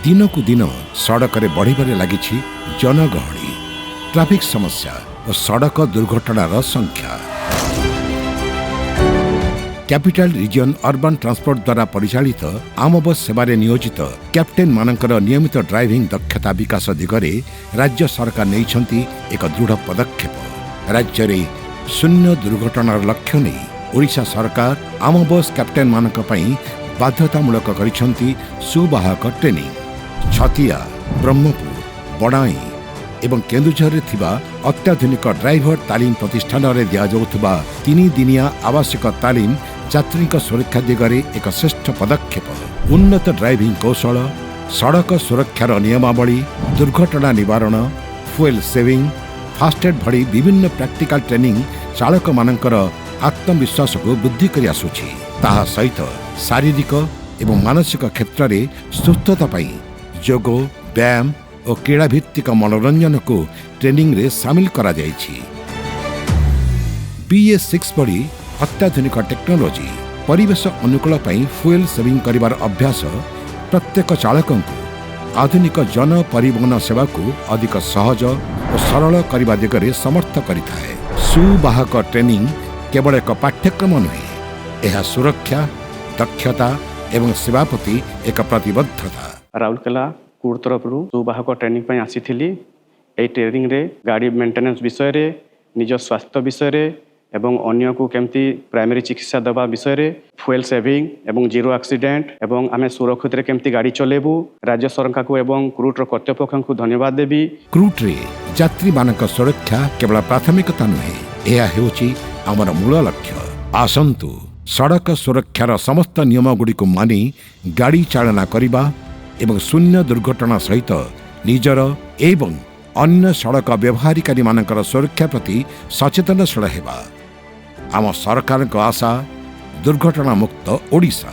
दिन को दिन सड़क रे बढ़िबारे लागिछि जनगहली, ट्राफिक समस्या और सड़क दुर्घटनार संख्या। कैपिटल रीजन अर्बन ट्रांसपोर्ट द्वारा परिचालित आम बस सेवारे नियोजित कैप्टेन मानकर नियमित ड्राइविंग दक्षता विकास दिगरे राज्य सरकार नैछन्ति एक दृढ़ पदक्षेप। राज्य रे शून्य दुर्घटनार लक्ष्य नहीं ओडिशा सरकार आम बस कैप्टेन मानक पई बाध्यतामूलक करिसन्ति सुवाहक ट्रेनिंग। छतिया, ब्रह्मपुर, बड़ाई एवं केन्दुझर थिबा अत्याधुनिक ड्राइवर तालीम प्रतिष्ठान रे दिया जाउथबा 3 दिनिया आवश्यक तालीम यात्री सुरक्षा दिगरे एक श्रेष्ठ पदक्षेप। उन्नत ड्राइविंग कौशल, सड़क सुरक्षार नियमावली, दुर्घटना निवारण, फुएल सेविंग, फास्टेड भली विभिन्न प्रैक्टिकल ट्रेनिंग चालक मानकर आत्मविश्वास को वृद्धि कर आसुछि। ताहा सहित शारीरिक एवं मानसिक क्षेत्र में सुस्थता पाई योग, व्यायाम और क्रीड़ा भित्तिक मनोरंजन को ट्रेनिंग रे शामिल करा जायछि। BS6 भली अत्याधुनिक टेक्नोलोजी परिवेश अनुकूल पाई फुएल सेविंग करिवार अभ्यास प्रत्येक चालक को आधुनिक जन परिवहन सेवा को अधिक सहज और सरल करने दिगरे समर्थ करिथाए। सुवाहक ट्रेनिंग केवल एक पाठ्यक्रम नुहे, यह सुरक्षा, दक्षता एवं सेवा प्रति एक प्रतिबद्धता। राउरकेला कोड तरफ सुवाहक ट्रेनिंग पे आसी ए ट्रेनिंग रे गाड़ी मेंटेनेंस विषय रे, निज स्वास्थ्य विषय रे एवं अन्य को केमती प्राइमरी चिकित्सा दबा विषय रे, फुएल सेविंग एवं जीरो एक्सीडेंट एवं आमे सुरक्षित रे केमती गाड़ी चलेबू राज्य सरकार को एवं क्रूटर कर्तृपक्ष को धन्यवाद देवी। क्रूट रे यात्री मानक सुरक्षा केवल प्राथमिकता नुहे, यह हेउची आमर मूल लक्ष्य। आसंतु सड़क सुरक्षार समस्त नियम गुड़ी को मानि गाड़ी चालना करिबा एवं शून्य दुर्घटना सहित निजर एवं अन्य सड़क व्यवहारिकारी मानकर सुरक्षा प्रति सचेतनशील हेबा। आम सरकार आशा दुर्घटना मुक्त ओडिशा।